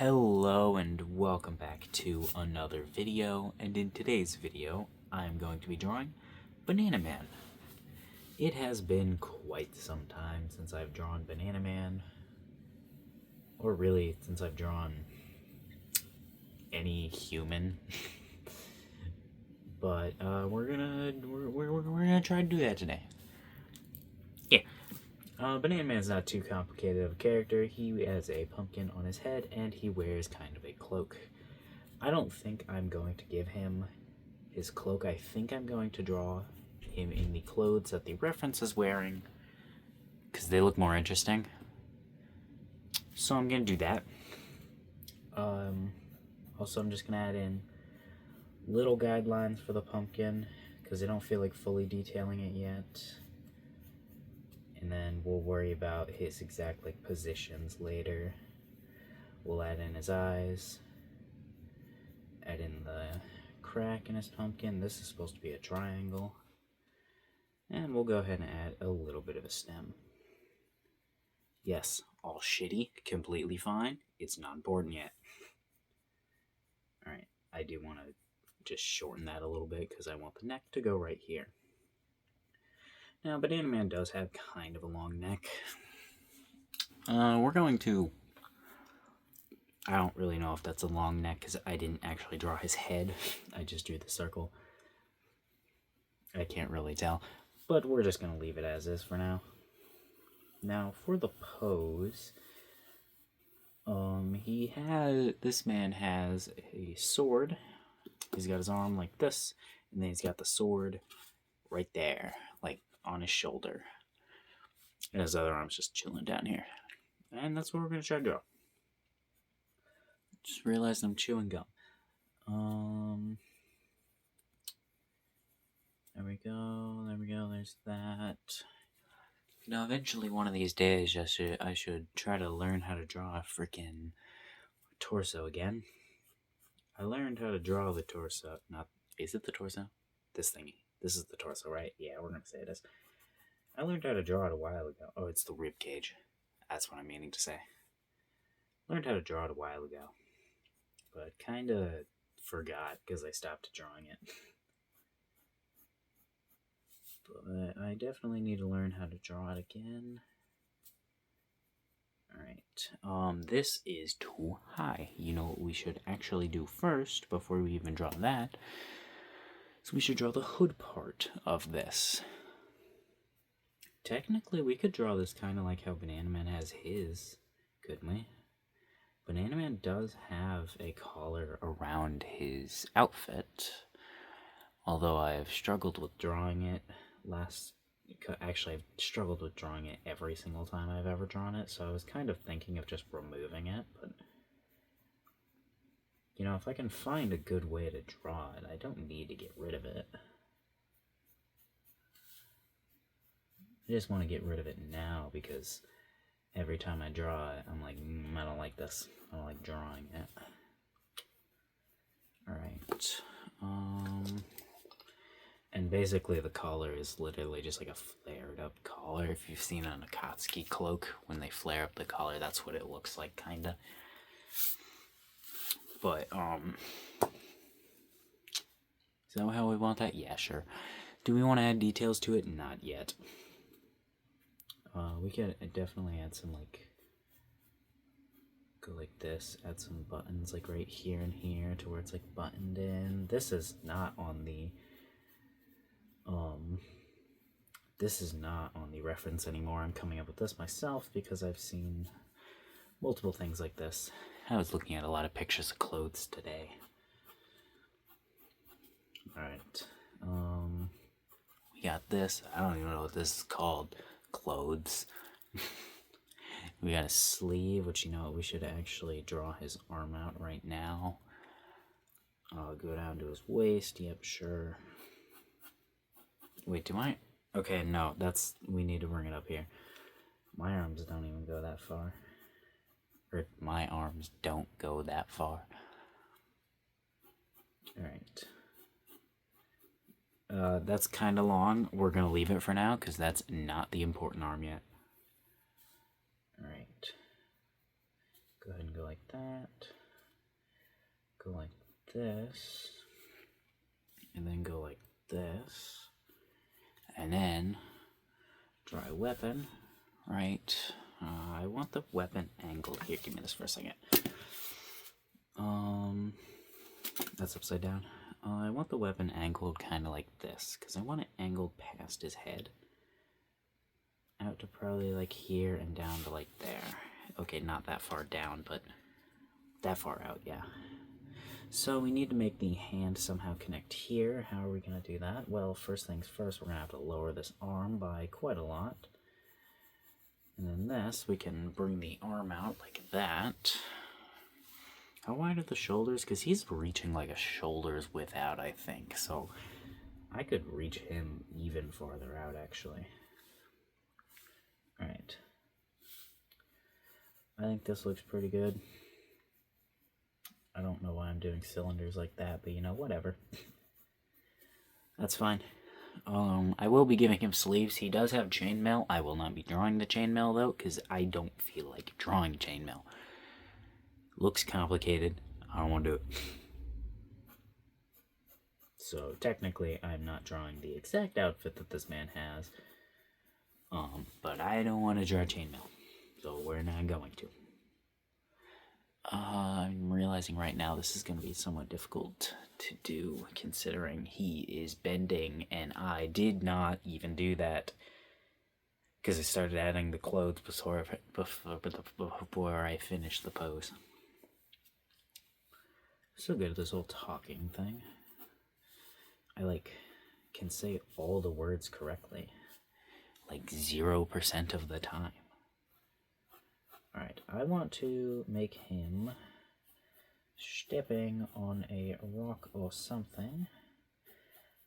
Hello and welcome back to another video, and in today's video I'm going to be drawing Banana Man. It has been quite some time since I've drawn Banana Man, or really since I've drawn any human. But we're gonna try to do that today. Banana Man's not too complicated of a character. He has a pumpkin on his head and he wears kind of a cloak. I don't think I'm going to give him his cloak. I think I'm going to draw him in the clothes that the reference is wearing because they look more interesting. So I'm going to do that. Also, I'm just going to add in little guidelines for the pumpkin because I don't feel like fully detailing it yet. And then we'll worry about his exact positions later. We'll add in his eyes, add in the crack in his pumpkin. This is supposed to be a triangle. And we'll go ahead and add a little bit of a stem. Yes, all shitty, completely fine. It's not important yet. Alright, I do want to just shorten that a little bit because I want the neck to go right here. Now, Banana Man does have kind of a long neck. We're going to... I don't really know if that's a long neck because I didn't actually draw his head. I just drew the circle. I can't really tell. But we're just going to leave it as is for now. Now, for the pose... this man has a sword. He's got his arm like this. And then he's got the sword right there. Like, on his shoulder. And his other arm's just chilling down here. And that's what we're going to try to draw. Just realized I'm chewing gum. There we go, there's that. Now, eventually, one of these days, I should try to learn how to draw a freaking torso again. I learned how to draw the torso. Is it the torso? This thingy. This is the torso, right? Yeah, we're going to say it is. I learned how to draw it a while ago. Oh, it's the rib cage. That's what I'm meaning to say. Learned how to draw it a while ago. But kind of forgot because I stopped drawing it. But I definitely need to learn how to draw it again. Alright, this is too high. You know what we should actually do first, before we even draw that, is we should draw the hood part of this. Technically, we could draw this kind of like how Banana Man has his, couldn't we? Banana Man does have a collar around his outfit, although I have struggled with drawing it Actually, I've struggled with drawing it every single time I've ever drawn it, so I was kind of thinking of just removing it, but... You know, if I can find a good way to draw it, I don't need to get rid of it. I just want to get rid of it now, because every time I draw it, I'm like, I don't like this. I don't like drawing it. Alright, and basically the collar is literally just like a flared up collar. If you've seen an Akatsuki cloak, when they flare up the collar, that's what it looks like, kinda. But, is that how we want that? Yeah, sure. Do we want to add details to it? Not yet. We could definitely add some, go like this, add some buttons, right here and here, to where it's, buttoned in. This is not on the, reference anymore. I'm coming up with this myself because I've seen multiple things like this. I was looking at a lot of pictures of clothes today. Alright, we got this. I don't even know what this is called. Clothes. We got a sleeve, which, you know, we should actually draw his arm out right now. Go down to his waist. Yep, sure. Wait, okay, no, we need to bring it up here. My arms don't even go that far. Or, my arms don't go that far. Alright. That's kind of long. We're going to leave it for now, because that's not the important arm yet. Alright. Go ahead and go like that. Go like this. And then go like this. And then dry weapon, right? I want the weapon angled. Here, give me this for a second. That's upside down. I want the weapon angled kind of like this, because I want it angled past his head. Out to probably like here and down to like there. Okay, not that far down, but that far out, yeah. So we need to make the hand somehow connect here. How are we going to do that? Well, first things first, we're going to have to lower this arm by quite a lot. And then this, we can bring the arm out like that. How wide are the shoulders? Because he's reaching like a shoulder's width out, I think. So I could reach him even farther out, actually. Alright. I think this looks pretty good. I don't know why I'm doing cylinders like that, but you know, whatever. That's fine. I will be giving him sleeves. He does have chainmail. I will not be drawing the chainmail, though, because I don't feel like drawing chainmail. Looks complicated. I don't want to do it. So, technically, I'm not drawing the exact outfit that this man has. But I don't want to draw chainmail. So, we're not going to. I'm realizing right now this is going to be somewhat difficult to do, considering he is bending, and I did not even do that because I started adding the clothes before I finished the pose. So good at this whole talking thing. I can say all the words correctly, like 0% of the time. Alright, I want to make him stepping on a rock or something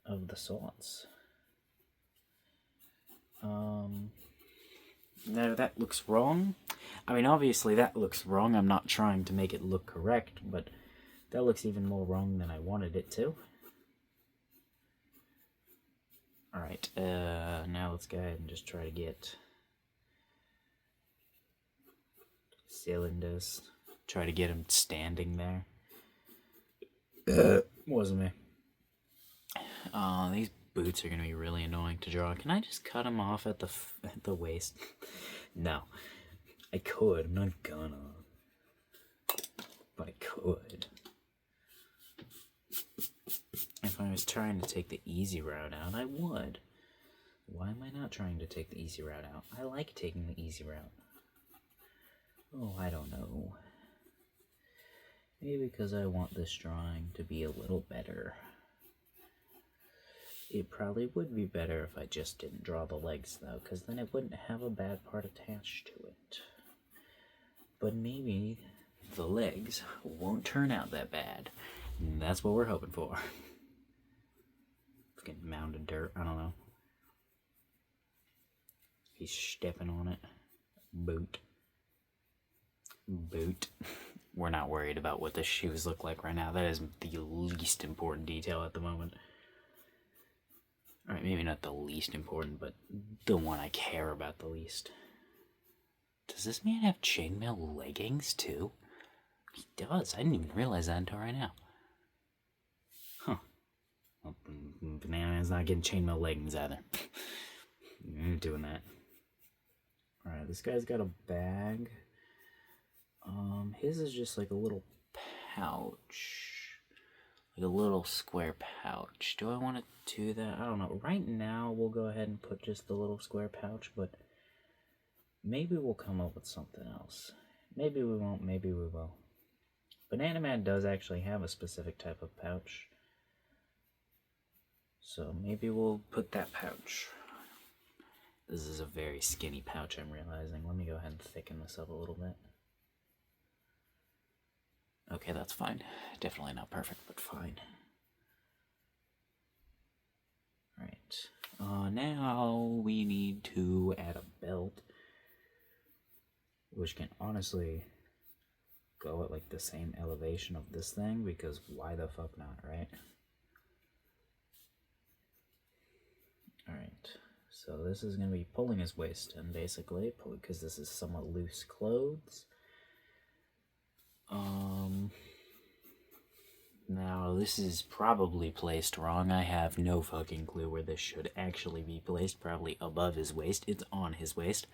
of the sorts. No, that looks wrong. I mean, obviously that looks wrong. I'm not trying to make it look correct, but that looks even more wrong than I wanted it to. Alright, now let's go ahead and just try to get cylinders. Try to get him standing there. Wasn't me. These boots are going to be really annoying to draw. Can I just cut him off at the waist? No. I could. I'm not gonna. But I could. If I was trying to take the easy route out, I would. Why am I not trying to take the easy route out? I like taking the easy route. Oh, I don't know. Maybe because I want this drawing to be a little better. It probably would be better if I just didn't draw the legs, though, because then it wouldn't have a bad part attached to it. But maybe the legs won't turn out that bad. That's what we're hoping for. Fucking mound of dirt, I don't know. He's stepping on it. Boot. Boot. We're not worried about what the shoes look like right now. That is the least important detail at the moment. Alright, maybe not the least important, but the one I care about the least. Does this man have chainmail leggings, too? He does. I didn't even realize that until right now. Huh. Well, Banana's not getting chainmail leggings either. I ain't doing that. Alright, this guy's got a bag. His is just like a little pouch. Like a little square pouch. Do I want to do that? I don't know. Right now, we'll go ahead and put just the little square pouch, but maybe we'll come up with something else. Maybe we won't, maybe we will. Banana Man does actually have a specific type of pouch. So maybe we'll put that pouch. This is a very skinny pouch, I'm realizing. Let me go ahead and thicken this up a little bit. Okay, that's fine. Definitely not perfect, but fine. Alright. Now we need to add a belt, which can honestly go at like the same elevation of this thing, because why the fuck not, right? Alright, so this is going to be pulling his waist in, basically, because this is somewhat loose clothes. Now, this is probably placed wrong. I have no fucking clue where this should actually be placed. Probably above his waist. It's on his waist.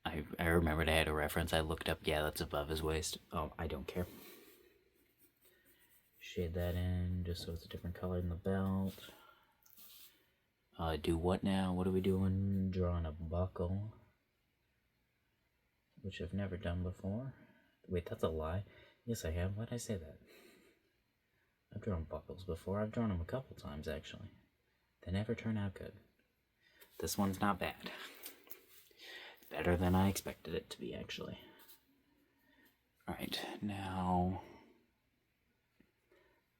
I remembered I had a reference. I looked up. Yeah, that's above his waist. Oh, I don't care. Shade that in just so it's a different color than the belt. Do what now? What are we doing? Drawing a buckle. Which I've never done before. Wait, that's a lie. Yes, I have. Why did I say that? I've drawn buckles before. I've drawn them a couple times, actually. They never turn out good. This one's not bad. Better than I expected it to be, actually. Alright, now...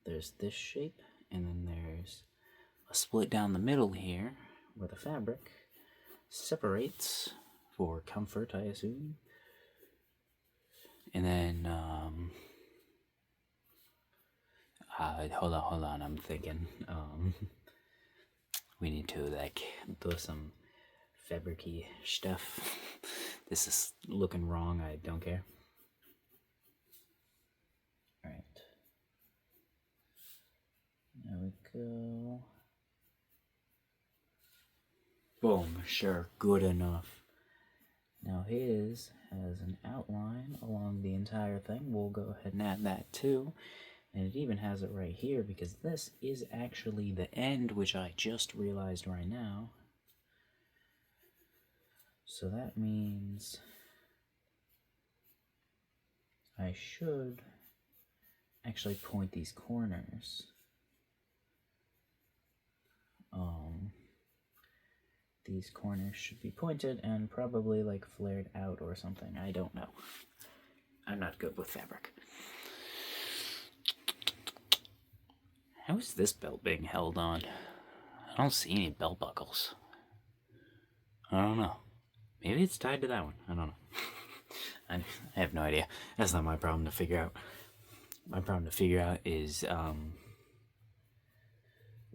there's this shape, and then there's a split down the middle here, where the fabric separates for comfort, I assume. And then, hold on, I'm thinking, we need to, like, do some fabric-y stuff. This is looking wrong, I don't care. Alright. There we go. Boom, sure, good enough. Now his has an outline along the entire thing. We'll go ahead and add that too. And it even has it right here because this is actually the end, which I just realized right now. So that means I should actually point these corners. These corners should be pointed and probably like flared out or something. I don't know. I'm not good with fabric. How is this belt being held on? I don't see any belt buckles. I don't know. Maybe it's tied to that one. I don't know. I have no idea. That's not my problem to figure out. My problem to figure out is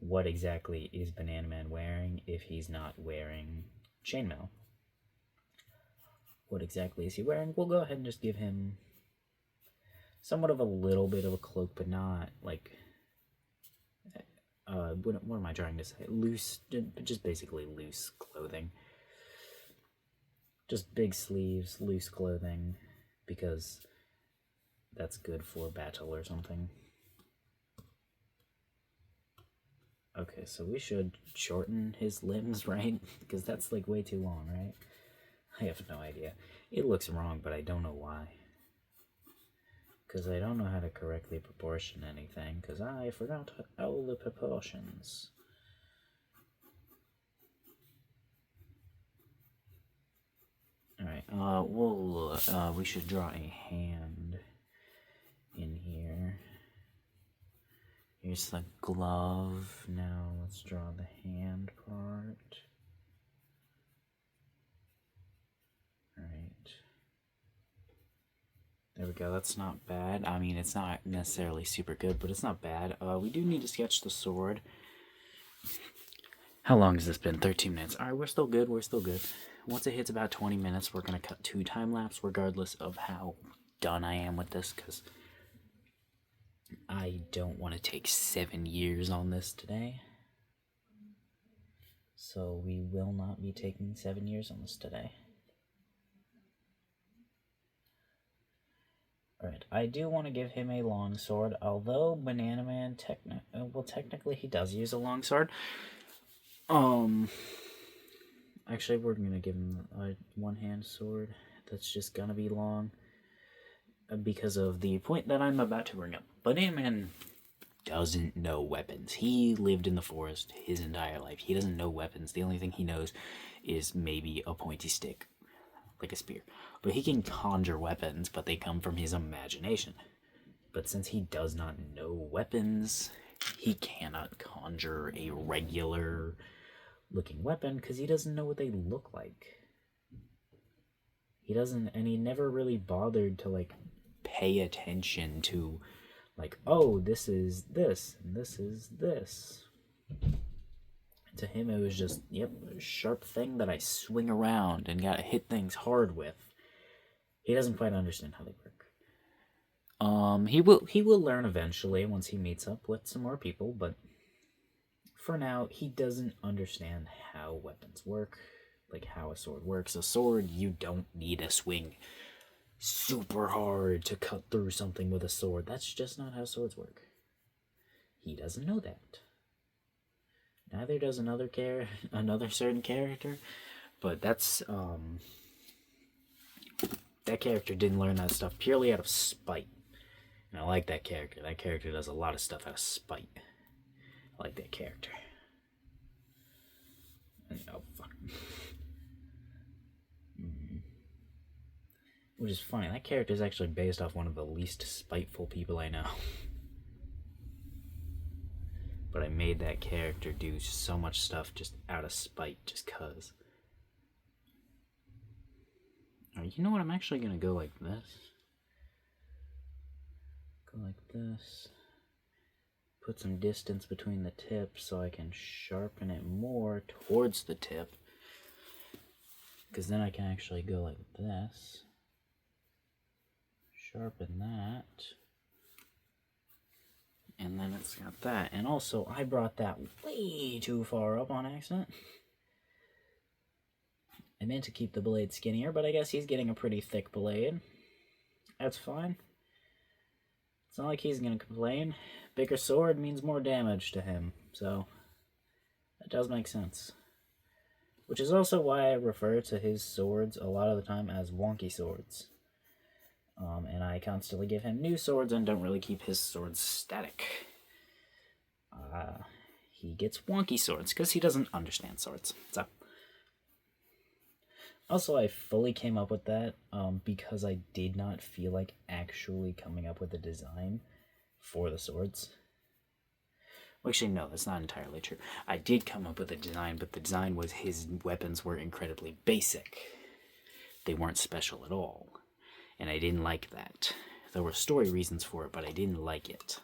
what exactly is Banana Man wearing if he's not wearing chainmail? What exactly is he wearing? We'll go ahead and just give him somewhat of a little bit of a cloak, but not like what am I trying to say? Loose, just basically loose clothing. Just big sleeves, loose clothing, because that's good for battle or something. Okay, so we should shorten his limbs, right? Because that's like way too long, right? I have no idea. It looks wrong, but I don't know why. Because I don't know how to correctly proportion anything, because I forgot all the proportions. Alright, we should draw a hand in here. Here's the glove. Now let's draw the hand part. Alright. There we go, that's not bad. I mean, it's not necessarily super good, but it's not bad. We do need to sketch the sword. How long has this been? 13 minutes. Alright, we're still good, Once it hits about 20 minutes, we're going to cut 2 time-lapse, regardless of how done I am with this, because I don't want to take 7 years on this today. So we will not be taking 7 years on this today. Alright, I do want to give him a long sword, although Banana Man technically he does use a long sword. Actually, we're going to give him a one-hand sword that's just going to be long because of the point that I'm about to bring up. Banana Man doesn't know weapons. He lived in the forest his entire life. He doesn't know weapons. The only thing he knows is maybe a pointy stick, like a spear. But he can conjure weapons, but they come from his imagination. But since he does not know weapons, he cannot conjure a regular looking weapon because he doesn't know what they look like. He doesn't, and he never really bothered to like pay attention to like, oh, this is this and this is this. To him it was just, yep, a sharp thing that I swing around and gotta hit things hard with. He doesn't quite understand how they work. He will learn eventually once he meets up with some more people, but for now he doesn't understand how weapons work, like how a sword works. A sword, you don't need to swing super hard to cut through something with a sword. That's just not how swords work. He doesn't know that. Neither does another certain character, but that character didn't learn that stuff purely out of spite. And I like that character. That character does a lot of stuff out of spite. I like that character. Oh, fuck. Which is funny. That character is actually based off one of the least spiteful people I know. But I made that character do so much stuff just out of spite, just cuz. Alright, you know what? I'm actually gonna go like this. Go like this. Put some distance between the tips so I can sharpen it more towards the tip. Because then I can actually go like this. Sharpen that. And then it's got that. And also, I brought that way too far up on accident. I meant to keep the blade skinnier, but I guess he's getting a pretty thick blade. That's fine. It's not like he's going to complain. Bigger sword means more damage to him, so that does make sense. Which is also why I refer to his swords a lot of the time as wonky swords. And I constantly give him new swords and don't really keep his swords static. He gets wonky swords because he doesn't understand swords. So, also, I fully came up with that because I did not feel like actually coming up with a design for the swords. Well, actually, no, that's not entirely true. I did come up with a design, but the design was his weapons were incredibly basic. They weren't special at all. And I didn't like that. There were story reasons for it, but I didn't like it.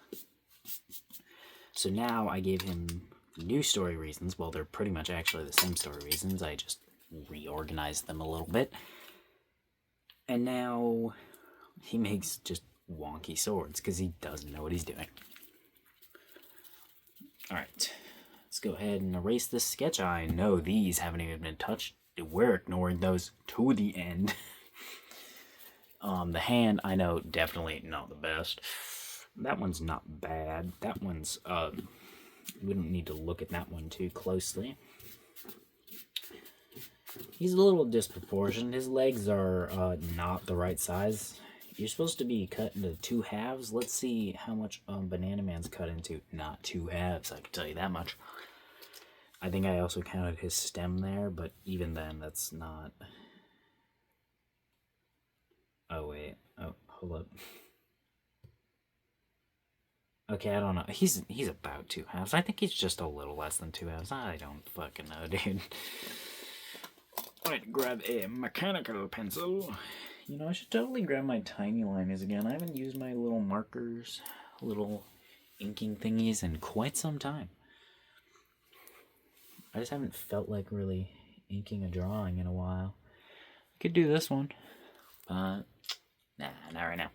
So now I gave him new story reasons. Well, they're pretty much actually the same story reasons. I just reorganized them a little bit. And now he makes just wonky swords because he doesn't know what he's doing. Alright, let's go ahead and erase this sketch. I know these haven't even been touched. We're ignoring those to the end. The hand, I know, definitely not the best. That one's not bad. That one's, we don't need to look at that one too closely. He's a little disproportionate. His legs are not the right size. You're supposed to be cut into 2 halves. Let's see how much Banana Man's cut into. Not 2 halves, I can tell you that much. I think I also counted his stem there, but even then, that's not... Oh, wait. Oh, hold up. Okay, I don't know. He's about 2 halves. I think he's just a little less than 2 halves. I don't fucking know, dude. Alright, grab a mechanical pencil. You know, I should totally grab my tiny liners again. I haven't used my little markers, little inking thingies in quite some time. I just haven't felt like really inking a drawing in a while. I could do this one, but nah, not right now.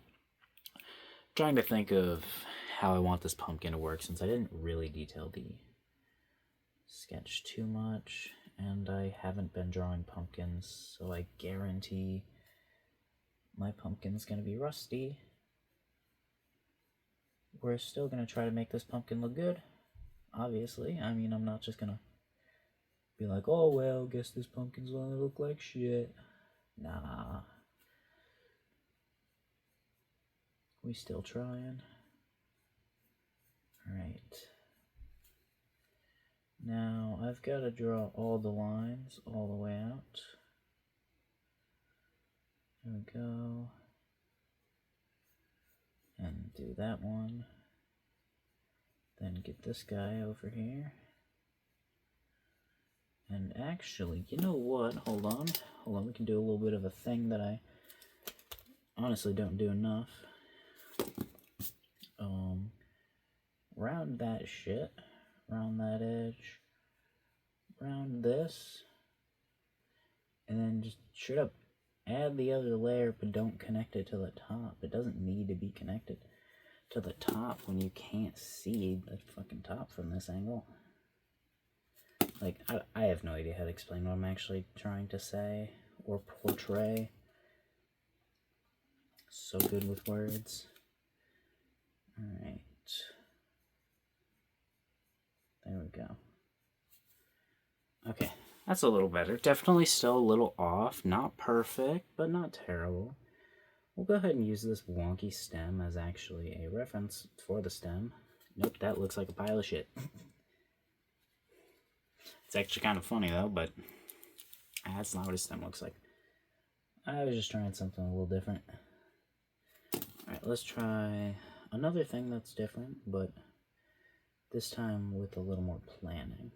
Trying to think of how I want this pumpkin to work since I didn't really detail the sketch too much, and I haven't been drawing pumpkins, so I guarantee my pumpkin's gonna be rusty. We're still gonna try to make this pumpkin look good, obviously. I mean, I'm not just gonna be like, oh well, guess this pumpkin's gonna look like shit. Nah. We still trying. Alright. Now, I've got to draw all the lines all the way out. There we go. And do that one. Then get this guy over here. And actually, you know what? Hold on. We can do a little bit of a thing that I honestly don't do enough. Round that shit. Round that edge. Round this. And then just straight up add the other layer, but don't connect it to the top. It doesn't need to be connected to the top when you can't see the fucking top from this angle. Like, I have no idea how to explain what I'm actually trying to say or portray. So good with words. Alright. There we go. Okay, that's a little better. Definitely still a little off. Not perfect, but not terrible. We'll go ahead and use this wonky stem as actually a reference for the stem. Nope, that looks like a pile of shit. It's actually kind of funny though, but that's not what a stem looks like. I was just trying something a little different. Alright, let's try another thing that's different, but this time with a little more planning.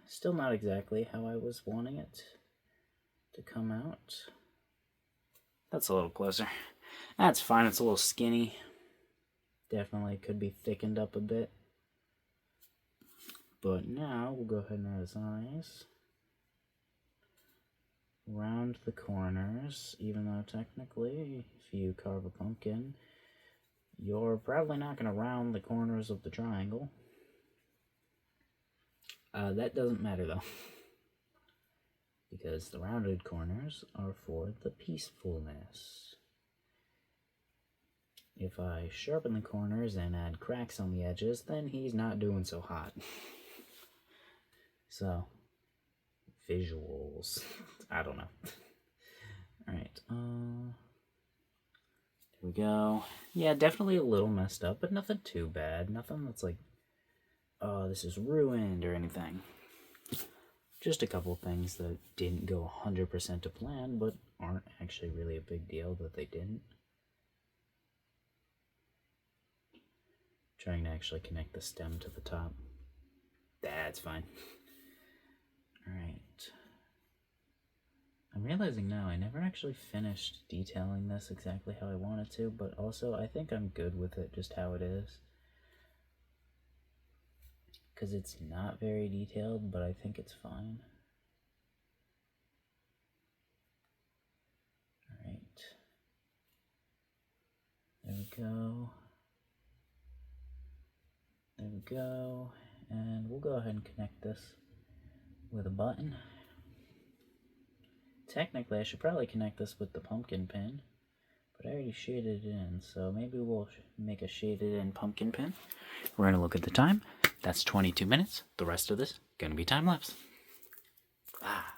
Still not exactly how I was wanting it to come out. That's a little closer. That's fine, it's a little skinny. Definitely could be thickened up a bit. But now we'll go ahead and add his eyes. Round the corners, even though technically if you carve a pumpkin, you're probably not going to round the corners of the triangle. That doesn't matter though, because the rounded corners are for the peacefulness. If I sharpen the corners and add cracks on the edges, then he's not doing so hot. So, visuals. I don't know. Alright, here we go. Yeah, definitely a little messed up, but nothing too bad. Nothing that's like, oh, this is ruined or anything. Just a couple things that didn't go 100% to plan, but aren't actually really a big deal that they didn't. Trying to actually connect the stem to the top. That's fine. Alright. I'm realizing now I never actually finished detailing this exactly how I wanted to, but also I think I'm good with it just how it is. Because it's not very detailed, but I think it's fine. Alright. There we go. There we go. And we'll go ahead and connect this with a button. Technically, I should probably connect this with the pumpkin pin, but I already shaded it in, so maybe we'll make a shaded in pumpkin pin. We're going to look at the time. That's 22 minutes. The rest of this going to be time-lapse. Ah.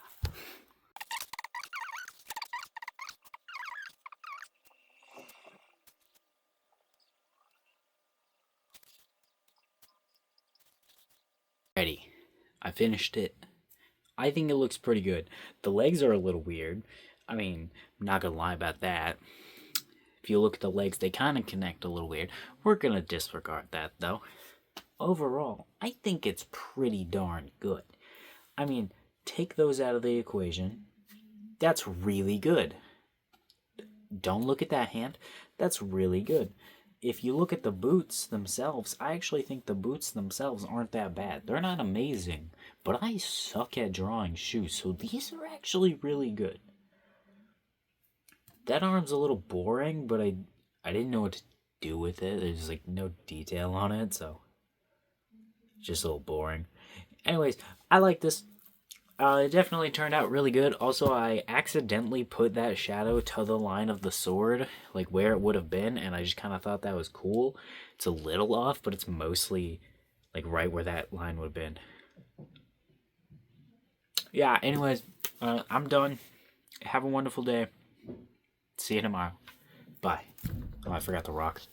Ready. I finished it. I think it looks pretty good. The legs are a little weird. I mean, I'm not going to lie about that. If you look at the legs, they kind of connect a little weird. We're going to disregard that, though. Overall, I think it's pretty darn good. I mean, take those out of the equation. That's really good. Don't look at that hand. That's really good. If you look at the boots themselves, I actually think the boots themselves aren't that bad. They're not amazing, but I suck at drawing shoes, so these are actually really good. That arm's a little boring, but I didn't know what to do with it. There's like no detail on it, so just a little boring. Anyways, I like this. It definitely turned out really good. Also, I accidentally put that shadow to the line of the sword, like where it would have been, and I just kind of thought that was cool. It's a little off, but it's mostly like right where that line would have been. Yeah, anyways, I'm done. Have a wonderful day. See you tomorrow. Bye. Oh, I forgot the rocks.